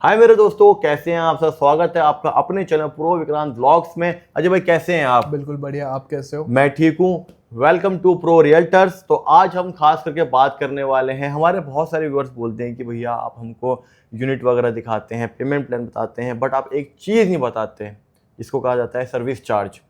हाय मेरे दोस्तों, कैसे हैं आप सब। स्वागत है आपका अपने चैनल प्रो विक्रांत व्लॉग्स में। अजय भाई कैसे हैं आप? बिल्कुल बढ़िया। आप कैसे हो? मैं ठीक हूँ। Welcome to Pro Realtors. तो आज हम खास करके बात करने वाले हैं, हमारे बहुत सारे व्यूअर्स बोलते हैं कि भैया आप हमको यूनिट वगैरह दिखाते हैं, पेमेंट प्लान बताते हैं, बट आप एक चीज़ नहीं बताते हैं जिसको कहा जाता है सर्विस चार्ज।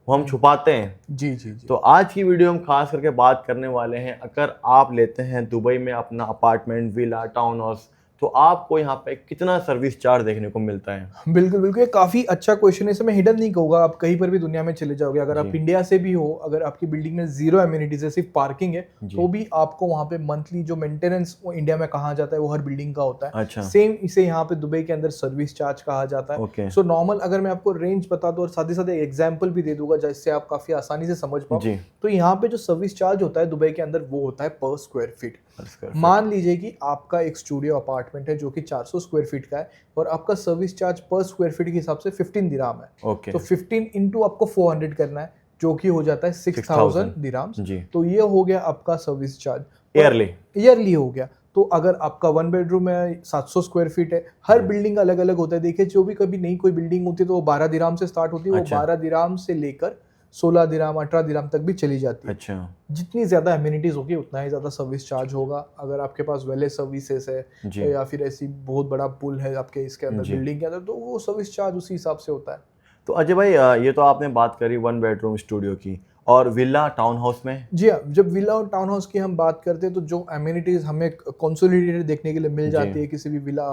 वो हम छुपाते हैं। जी जी जी। तो आज की वीडियो हम खास करके बात करने वाले हैं, अगर आप लेते हैं दुबई में अपना अपार्टमेंट, विला, टाउन हाउस, तो आपको यहाँ पे कितना सर्विस चार्ज देखने को मिलता है। बिल्कुल बिल्कुल, ये काफी अच्छा क्वेश्चन है। इसे मैं हिडन नहीं कहूंगा, आप कहीं पर भी दुनिया में चले जाओगे, अगर आप जी इंडिया से भी हो, अगर आपकी बिल्डिंग में जीरो एम्यूनिटीज है, सिर्फ पार्किंग है, जी। तो भी आपको वहाँ पे मंथली जो मेंटेनेंस वो इंडिया में कहा जाता है वो हर बिल्डिंग का होता है। अच्छा। सेम इसे यहाँ पे दुबई के अंदर सर्विस चार्ज कहा जाता है। ओके। सो नॉर्मल अगर मैं आपको रेंज बता दूं और साथ ही साथ एक एग्जाम्पल भी दे दूंगा जिससे आप काफी आसानी से समझ पाओ, जी। तो यहाँ पे जो सर्विस चार्ज होता है दुबई के अंदर वो होता है पर स्क्वायर फीट। स्क्वायर मान लीजिए कि आपका एक स्टूडियो अपार्टमेंट है जो कि 400 स्क्वायर फीट का है और आपका सर्विस चार्ज पर स्क्वायर फीट के हिसाब से 15 दिराम है। ओके। तो 15 इंटू आपको 400 करना है, जो कि हो जाता है 6000 दिराम्स। जी। तो ये हो गया आपका सर्विस चार्ज ईयरली। ईयरली हो गया। तो अगर आपका वन बेडरूम है, 700 स्क्वायर फीट है, हर बिल्डिंग अलग अलग होता है। देखिए, जो भी कभी नई कोई बिल्डिंग होती है तो वो 12 दिराम से स्टार्ट होती है। वो अच्छा 12 दिराम से लेकर 16 दिराम, 18 दिराम तक भी चली जाती है। अच्छा। जितनी ज़्यादा एम्यूनिटीज़ होगी उतना ही ज़्यादा सर्विस चार्ज होगा। अगर आपके पास वेले सर्विसेज है जी या फिर ऐसी बहुत बड़ा पुल है आपके इसके अंदर, जी। बिल्डिंग के अंदर, तो वो सर्विस चार्ज उसी हिसाब से होता है। तो अजय भाई, ये तो आपने बात करी वन बेडरूम स्टूडियो की, और विला टाउन हाउस में? जी हाँ, जब विला और टाउन हाउस की हम बात करते हैं तो जो एम्यूनिटीज़ हमें कंसोलिडेटेड देखने के लिए मिल जी जाती है किसी भी विला,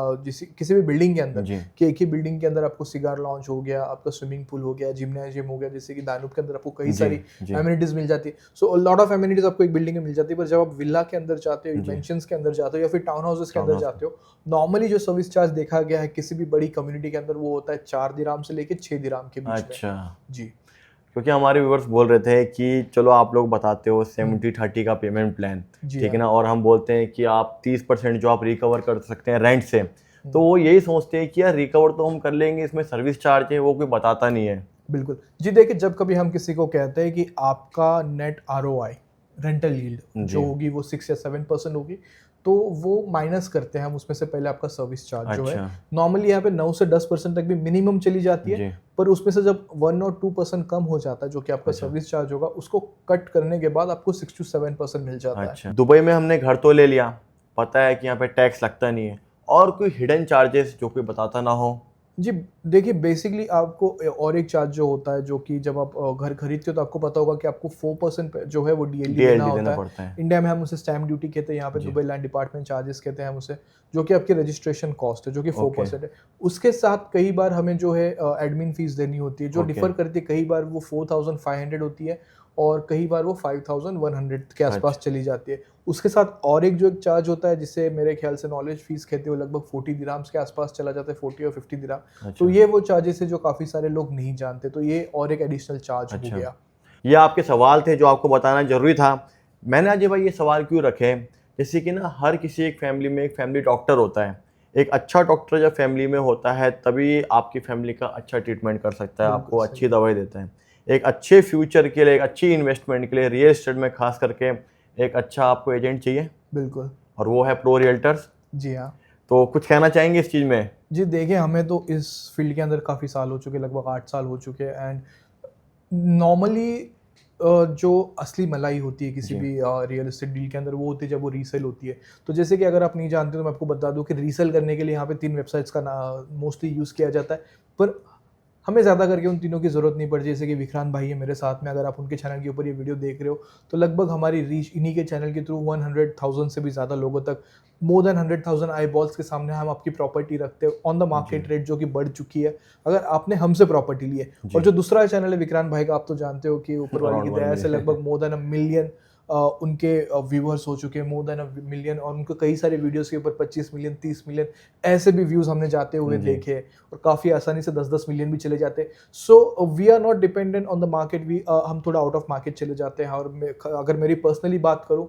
किसी भी बिल्डिंग के अंदर, जी कि एक ही बिल्डिंग के अंदर आपको सिगार लॉन्च हो गया, आपका स्विमिंग पूल हो गया, जिम्नाजियम हो गया, जैसे कि दानूब के अंदर आपको कई जी सारी जी एम्यूनिटीज़ मिल जाती है। सो लॉट ऑफ एम्यूनिटीज़ आपको एक बिल्डिंग में मिल जाती है। पर जब आप विला के अंदर जाते हो, जी। मेंशंस के अंदर जाते हो या फिर टाउन हाउसेस के टाउन अंदर हाउस। जाते हो, नॉर्मली जो सर्विस चार्ज देखा गया है किसी भी बड़ी कम्युनिटी के अंदर वो होता है 4 दिराम से लेके 6 दिराम के बीच में। अच्छा। जी। क्योंकि हमारे व्यूअर्स बोल रहे थे कि चलो आप लोग बताते हो हम्म, 70-30 का पेमेंट प्लान, जी ठीक है हाँ। ना, और हम बोलते हैं कि आप 30% जो आप रिकवर कर सकते हैं रेंट से, तो हम्म, वो यही सोचते हैं कि यार रिकवर तो हम कर लेंगे, इसमें सर्विस चार्ज है वो कोई बताता नहीं है। बिल्कुल। जी देखिए, जब कभी हम किसी को कहते हैं कि आपका नेट आरओआई, रेंटल यील्ड जो जी। होगी वो 6 या 7% होगी, तो वो माइनस करते हैं हम उसमें से पहले आपका सर्विस चार्ज जो है। अच्छा। नॉर्मली यहाँ पे 9 से 10% तक भी मिनिमम चली जाती है, जी। पर उसमें से जब 1 और 2% कम हो जाता है जो कि आपका अच्छा सर्विस चार्ज होगा, उसको कट करने के बाद आपको 6 टू 7% मिल जाता है। अच्छा। दुबई में हमने घर तो ले लिया, पता है कि यहाँ पे टैक्स लगता नहीं है, और कोई हिडन चार्जेस जो कोई बताता ना हो? जी, देखिए बेसिकली आपको और एक चार्ज जो होता है, जो कि जब आप घर खरीदते हो तो आपको पता होगा कि आपको 4% जो है वो डीएलडी देना डीएलडी देना होता है। पड़ता है। इंडिया में हम उसे स्टैम्प ड्यूटी कहते हैं, यहाँ पे जी। दुबई लैंड डिपार्टमेंट चार्जेस कहते हैं हम उसे, जो कि आपकी रजिस्ट्रेशन कॉस्ट है, जो कि ओके 4% है। उसके साथ कई बार हमें जो है एडमिन फीस देनी होती है, जो ओके। डिफर करती है। कई बार वो 4500 होती है और कई बार वो 5100 के आसपास अच्छा चली जाती है। उसके साथ और एक जो एक चार्ज होता है जिसे मेरे ख्याल से नॉलेज फीस कहते हो, लगभग 40 दिराम्स के आसपास चला जाता है, 40 और 50 दिराम। तो अच्छा ये वो चार्जेस है जो काफ़ी सारे लोग नहीं जानते, तो ये और एक एडिशनल चार्ज हो अच्छा। गया। ये आपके सवाल थे जो आपको बताना ज़रूरी था। मैंने अजय भाई ये सवाल क्यों रखे, जैसे कि ना हर किसी एक फैमिली में एक फैमिली डॉक्टर होता है। एक अच्छा डॉक्टर जब फैमिली में होता है तभी आपकी फैमिली का अच्छा ट्रीटमेंट कर सकता है, बिल्कुल आपको अच्छी सही। दवाई देता है। एक अच्छे फ्यूचर के लिए, एक अच्छी इन्वेस्टमेंट के लिए, रियल एस्टेट में खास करके एक अच्छा आपको एजेंट चाहिए, बिल्कुल। और वो है प्रो रियल्टर्स। जी हाँ। तो कुछ कहना चाहेंगे इस चीज़ में? जी देखिए, हमें तो इस फील्ड के अंदर काफ़ी साल हो चुके, लगभग 8 साल हो चुके हैं। एंड नॉर्मली जो असली मलाई होती है किसी जी भी रियल एस्टेट डील के अंदर, वो होती है जब वो रीसेल होती है। तो जैसे कि अगर आप नहीं जानते तो मैं आपको बता दूं कि रीसेल करने के लिए यहाँ पे 3 वेबसाइट्स का मोस्टली यूज़ किया जाता है। पर हमें ज़्यादा करके उन तीनों की ज़रूरत नहीं पड़ती। जैसे कि विक्रांत भाई है मेरे साथ में, अगर आप उनके चैनल के ऊपर ये वीडियो देख रहे हो तो लगभग हमारी रीच इन्हीं के चैनल के थ्रू 100,000 से भी ज़्यादा लोगों तक, मोर देन 100,000 आई बॉल्स के सामने हम आपकी प्रॉपर्टी रखते हैं ऑन द जी मार्केट रेट, जो कि बढ़ चुकी है अगर आपने हमसे प्रॉपर्टी ली है। और जी। जो दूसरा चैनल है विक्रांत भाई का, आप तो जानते हो कि ऊपर वाले की अराउंड 1 दया से मिलियन। लगभग मोर देन अ मिलियन उनके व्यूअर्स हो चुके हैं, मोर देन अ मिलियन। और उनको कई सारे वीडियोस के ऊपर 25 मिलियन, 30 मिलियन ऐसे भी व्यूज़ हमने जाते हुए जी देखे हैं, और काफ़ी आसानी से 10-10 मिलियन भी चले जाते हैं। So we are not dependent on the market, हम थोड़ा आउट ऑफ मार्केट चले जाते हैं। और अगर मेरी पर्सनली बात करूँ,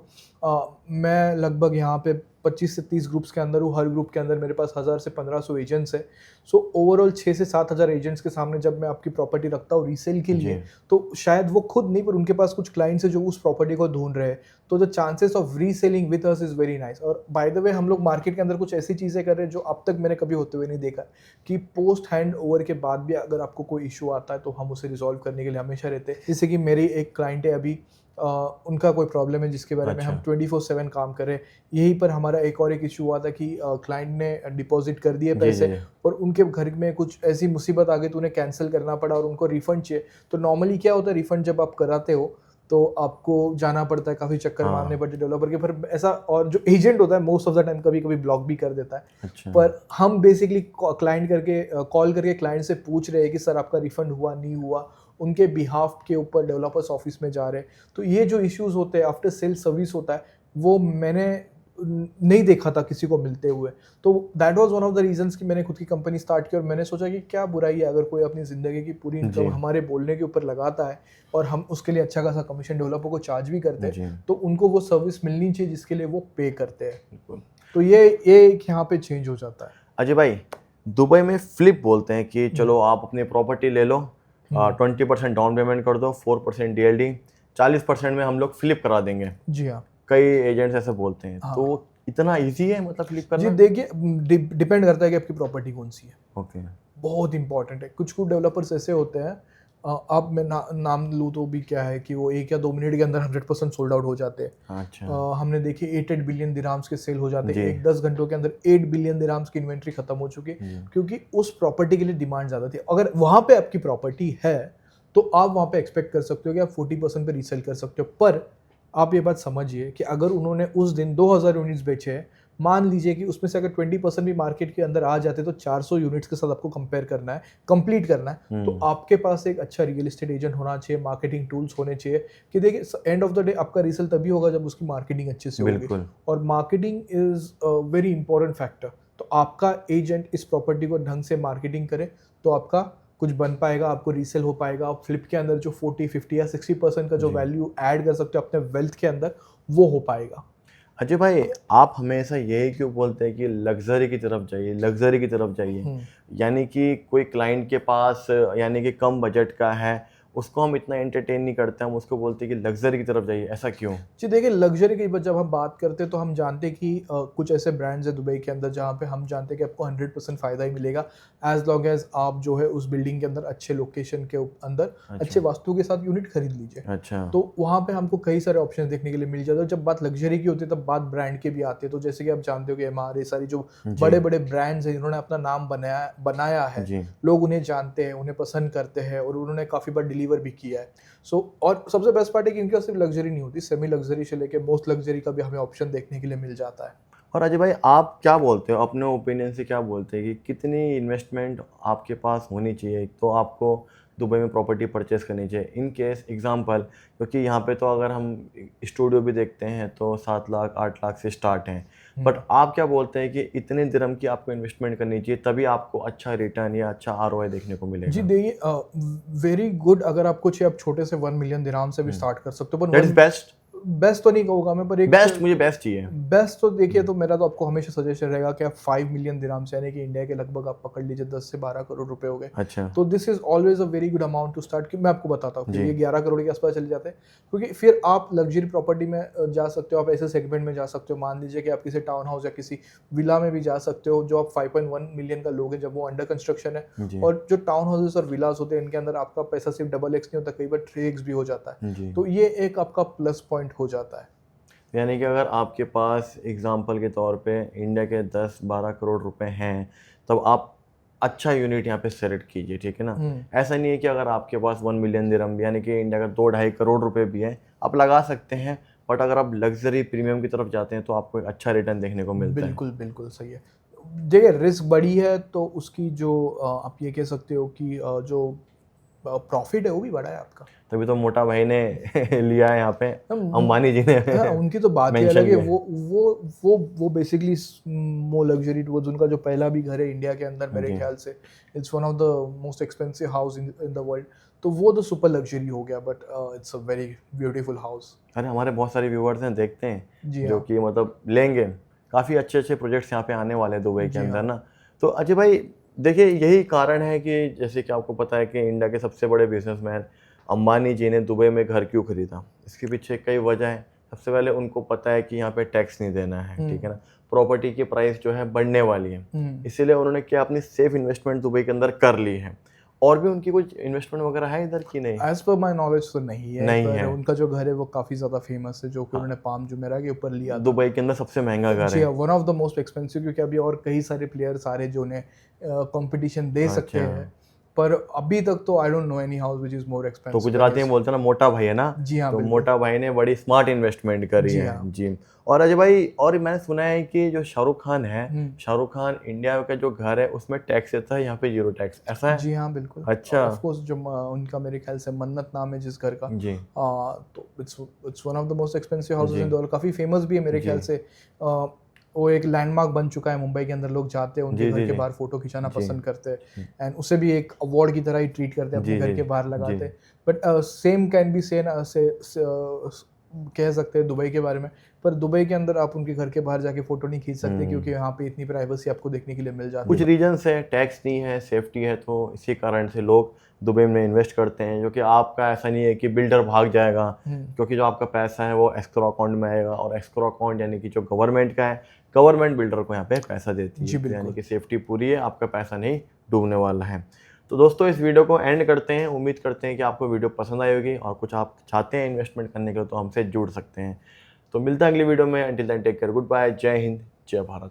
मैं लगभग यहाँ पे 25 से 30 ग्रुप्स के अंदर हूँ, हर ग्रुप के अंदर मेरे पास 1000 से 1500 एजेंट्स हैं। सो ओवरऑल 6 से 7000 एजेंट्स के सामने जब मैं आपकी प्रॉपर्टी रखता हूँ रीसेल के लिए, तो शायद वो खुद नहीं पर उनके पास कुछ क्लाइंट्स है जो उस प्रॉपर्टी को ढूंढ रहे हैं, तो the chances of reselling with us is very nice. और बाय द वे हम लोग मार्केट के अंदर कुछ ऐसी चीज़ें कर रहे हैं जो अब तक मैंने कभी होते हुए नहीं देखा, कि पोस्ट हैंड ओवर के बाद भी अगर आपको कोई इशू आता है तो हम उसे रिजॉल्व करने के लिए हमेशा रहते हैं। जैसे कि मेरी एक क्लाइंट है अभी, उनका कोई प्रॉब्लम है जिसके बारे में हम 24/7 काम कर रहे हैं। यहीं पर हमारा एक इशू हुआ था कि क्लाइंट ने डिपॉजिट कर दिए पैसे और उनके घर में कुछ ऐसी मुसीबत आ गई तो उन्हें कैंसिल करना पड़ा और उनको रिफंड चाहिए। तो नॉर्मली क्या होता है, रिफंड जब आप कराते हो तो आपको जाना पड़ता है, काफ़ी चक्कर मारने पड़ते हैं डेवलपर के, पर ऐसा, और जो एजेंट होता है मोस्ट ऑफ द टाइम कभी कभी ब्लॉक भी कर देता है। अच्छा। पर हम बेसिकली क्लाइंट करके कॉल करके क्लाइंट से पूछ रहे हैं कि सर आपका रिफंड हुआ नहीं हुआ, उनके बिहाफ के ऊपर डेवलपर्स ऑफिस में जा रहे हैं। तो ये जो इश्यूज होते हैं आफ्टर सेल सर्विस होता है, वो मैंने नहीं देखा था किसी को मिलते हुए। तो that was one of the reasons कि मैंने खुद की कंपनी स्टार्ट की और मैंने सोचा कि क्या बुराई है अगर कोई अपनी ज़िंदगी की पूरी इनकम हमारे बोलने के ऊपर लगाता है और हम उसके लिए अच्छा खासा कमीशन डेवलपर को चार्ज भी करते हैं, तो उनको वो सर्विस मिलनी चाहिए जिसके लिए वो पे करते हैं। तो ये एक यहाँ पे चेंज हो जाता है। अजय भाई, दुबई में फ्लिप बोलते हैं कि चलो आप अपनी प्रॉपर्टी ले लो, 20% डाउन पेमेंट कर दो, 4% DLD, 40% में हम लोग फ्लिप करा देंगे। जी हाँ, कई एजेंट्स ऐसे बोलते हैं। तो इतना इजी है मतलब फ्लिप करना? जी देखिए, डिपेंड करता है कि आपकी प्रॉपर्टी कौन सी है। ओके। बहुत इंपॉर्टेंट है। कुछ डेवलपर्स ऐसे होते हैं, अब मैं नाम लूँ तो भी क्या है कि वो 1 या 2 मिनट के अंदर 100% सोल्ड आउट हो जाते हैं। अच्छा। हमने देखे 8 बिलियन दिरहाम्स के सेल हो जाते हैं, 10 घंटों के अंदर 8 बिलियन दिरहाम्स की इन्वेंट्री खत्म हो चुकी है, क्योंकि उस प्रॉपर्टी के लिए डिमांड ज़्यादा थी। अगर वहाँ पे आपकी प्रॉपर्टी है तो आप वहाँ पे एक्सपेक्ट कर सकते हो कि आप 40% पे रीसेल कर सकते हो। पर आप ये बात समझिए कि अगर उन्होंने उस दिन 2000 यूनिट्स बेचे हैं, मान लीजिए कि उसमें से अगर 20% भी मार्केट के अंदर आ जाते तो 400 यूनिट्स के साथ आपको कंपेयर करना है, कंप्लीट करना है, तो आपके पास एक अच्छा रियल एस्टेट एजेंट होना चाहिए, मार्केटिंग टूल्स होने चाहिए कि देखिए एंड ऑफ द डे आपका रीसेल तभी होगा जब उसकी मार्केटिंग अच्छे से होगी, और marketing is very important factor. तो आपका एजेंट इस प्रॉपर्टी को ढंग से मार्केटिंग करे तो आपका कुछ बन पाएगा, आपको रीसेल हो पाएगा। आप फ्लिप के अंदर जो 40, 50 या 60% का जो वैल्यू ऐड कर सकते हो अपने वेल्थ के अंदर, वो हो पाएगा। अजय भाई, आप हमेशा यही क्यों बोलते हैं कि लग्जरी की तरफ जाइए, लग्जरी की तरफ जाइए? यानी कि कोई क्लाइंट के पास यानी कि कम बजट का है, उसको हम इतना एंटरटेन नहीं करते, हम उसको बोलते हैं कि लग्जरी की तरफ जाइए, ऐसा क्यों? जी देखिए, लग्जरी की जब हम बात करते हैं तो हम जानते हैं कि कुछ ऐसे ब्रांड्स हैं दुबई के अंदर जहाँ पे हम जानते हैं कि आपको 100% फ़ायदा ही मिलेगा एज लॉन्ग एज आप जो है उस बिल्डिंग के अंदर अच्छे लोकेशन के अंदर अच्छे वास्तु के साथ यूनिट खरीद लीजिए। अच्छा। तो वहाँ पे हमको कई सारे ऑप्शन देखने के लिए मिल जाते हैं। जब बात लग्जरी की होती है तब बात ब्रांड के भी आती है। तो जैसे कि आप जानते हो कि हमारे सारी जो बड़े बड़े ब्रांड्स हैं इन्होंने अपना नाम बनाया है, लोग उन्हें जानते हैं, उन्हें पसंद करते हैं और उन्होंने काफ़ी बार डिलीवर भी किया है। और सबसे बेस्ट पार्ट है कि इनका सिर्फ लग्जरी नहीं होती, सेमी लग्जरी से लेके मोस्ट लग्जरी का भी हमें ऑप्शन देखने के लिए मिल जाता है। और अजय भाई, आप क्या बोलते हो, अपने ओपिनियन से क्या बोलते हैं कि कितनी इन्वेस्टमेंट आपके पास होनी चाहिए तो आपको दुबई में प्रॉपर्टी परचेस करनी चाहिए? इन केस एग्जांपल, क्योंकि यहाँ पे तो अगर हम स्टूडियो भी देखते हैं तो 7 लाख 8 लाख से स्टार्ट हैं, बट आप क्या बोलते हैं कि इतने दिरहम की आपको इन्वेस्टमेंट करनी चाहिए तभी आपको अच्छा रिटर्न या अच्छा ROI देखने को मिलेगा? जी देखिए, वेरी गुड। अगर आपको चाहिए आप छोटे से 1 मिलियन दिरहाम से भी स्टार्ट कर सकते हो, पर दैट इज बेस्ट। बेस्ट तो नहीं कहूँगा मैं, पर एक मुझे बेस्ट चाहिए। बेस्ट तो देखिए, तो मेरा तो आपको हमेशा सजेशन रहेगा कि आप 5 मिलियन दिरहाम से, यानी कि इंडिया के लगभग आप पकड़ लीजिए 10 से 12 करोड़ रुपए हो गए। अच्छा। तो this is always a very good amount to start. कि मैं आपको बताता हूँ ये 11 करोड़ के आसपास चले जाते हैं, क्योंकि फिर आप लग्जरी प्रॉपर्टी में जा सकते हो, आप ऐसे सेगमेंट में जा सकते हो। मान लीजिए कि आप किसी टाउन हाउस या किसी विला में भी जा सकते हो जो आप 5.1 मिलियन का लोगे जब वो अंडर कंस्ट्रक्शन है। और जो टाउन हाउसेस और विलास होते हैं इनके अंदर आपका पैसा सिर्फ डबल एक्स नहीं होता, कई बार 3x भी हो जाता है। तो ये एक आपका प्लस पॉइंट हो जाता है। यानी कि अगर आपके पास एग्जांपल के तौर पे इंडिया के 10-12 करोड़ रुपए हैं, तब आप अच्छा यूनिट यहाँ पे सेलेक्ट कीजिए, ठीक है ना? ऐसा नहीं है कि अगर आपके पास 1 मिलियन दिरहम यानी कि इंडिया का 2-2.5 करोड़ रुपए भी है, आप लगा सकते हैं, बट अगर आप लग्जरी प्रीमियम की तरफ जाते हैं तो आपको एक अच्छा रिटर्न देखने को मिलता है। बिल्कुल बिल्कुल सही है। देखिए, रिस्क बड़ी है तो उसकी जो आप ये कह सकते हो कि जो प्रॉफिट है वो भी बड़ा है आपका। तभी तो मोटा भाई ने लिया है यहाँ पे, अंबानी जी ने उनकी तो बात ही अलग है। वो बेसिकली मो लग्जरी टूवर्ड्स, उनका जो पहला भी घर है इंडिया के अंदर मेरे ख्याल से it's one of the most expensive house in the world. तो वो तो सुपर लग्जरी हो गया, but it's a very beautiful house. अरे हमारे बहुत सारे व्यूअर्स हैं, देखते हैं जी जो कि मतलब लेंगे काफ़ी अच्छे अच्छे प्रोजेक्ट्स यहाँ पे आने वाले हैं दुबई के जी अंदर हाँ। ना। तो अजय भाई देखिए यही कारण है कि जैसे कि आपको पता है कि इंडिया के सबसे बड़े बिजनेसमैन अंबानी जी ने दुबई में घर क्यों खरीदा। इसके पीछे कई वजह हैं। सबसे पहले उनको पता है कि यहाँ पे टैक्स नहीं देना है, ठीक है ना। प्रॉपर्टी की प्राइस जो है बढ़ने वाली है, इसीलिए उन्होंने क्या अपनी सेफ इन्वेस्टमेंट दुबई के अंदर कर ली है। और भी उनकी कुछ इन्वेस्टमेंट वगैरह है इधर की नहीं? एज पर माई नॉलेज तो नहीं है, नहीं पर है। उनका जो घर है वो काफ़ी ज़्यादा फेमस है, जो कि उन्होंने पाम जुमेरा के ऊपर लिया था। दुबई के अंदर सबसे महंगा घर जी है। हाँ, one of the most expensive, क्योंकि अभी और कई सारे प्लेयर्स आ रहे हैं जो उन्हें कंपटीशन दे सकते अच्छा। हैं, पर अभी तक तो I don't know any house which is more तो एक्सपेंसिव। गुजराती में बोलते हैं ना, मोटा भाई है ना। जी हाँ, तो बिल्कुल। मोटा भाई ने बड़ी स्मार्ट इन्वेस्टमेंट करी जी है हाँ। जी। और अजय भाई, और मैंने सुना है कि जो शाहरुख खान है, हम्म। शाहरुख खान इंडिया का जो घर है उसमें टैक्स देता है, यहाँ पे जीरो टैक्स, ऐसा है? जी हाँ, बिल्कुल। अच्छा। ऑफ कोर्स, जो उनका मेरे ख्याल से मन्नत नाम है जिस घर का, जी तो it's one of the most expensive houses जी इन द वर्ल्ड। काफ़ी फेमस भी है मेरे जी ख्याल से। वो एक लैंडमार्क बन चुका है मुंबई के अंदर। लोग जाते हैं उनके जी घर जी के जी बाहर फोटो खिंचाना जी पसंद करते हैं, एंड उसे भी एक अवार्ड की तरह ही ट्रीट करते हैं, जी अपने घर जी के बाहर जी लगाते हैं। But same can be Sen कह सकते हैं दुबई के बारे में। पर दुबई के अंदर आप उनके घर के बाहर जाके फोटो नहीं खींच सकते, क्योंकि यहाँ पे इतनी प्राइवेसी आपको देखने के लिए मिल जाती कुछ है। रीजंस है, टैक्स नहीं है, सेफ्टी है, तो इसी कारण से लोग दुबई में इन्वेस्ट करते हैं। जो कि आपका ऐसा नहीं है कि बिल्डर भाग जाएगा, क्योंकि जो आपका पैसा है वो एस्क्रो अकाउंट में आएगा, और एस्क्रो अकाउंट यानी कि जो गवर्नमेंट का है, गवर्नमेंट बिल्डर को यहाँ पे पैसा देती जी है। तो यानी बिल्कुल। कि सेफ्टी पूरी है, आपका पैसा नहीं डूबने वाला है। तो दोस्तों इस वीडियो को एंड करते हैं। उम्मीद करते हैं कि आपको वीडियो पसंद आई होगी, और कुछ आप चाहते हैं इन्वेस्टमेंट करने के लिए तो हमसे जुड़ सकते हैं। तो मिलते हैं अगली वीडियो में। Until then take care, good bye, जय हिंद, जय भारत।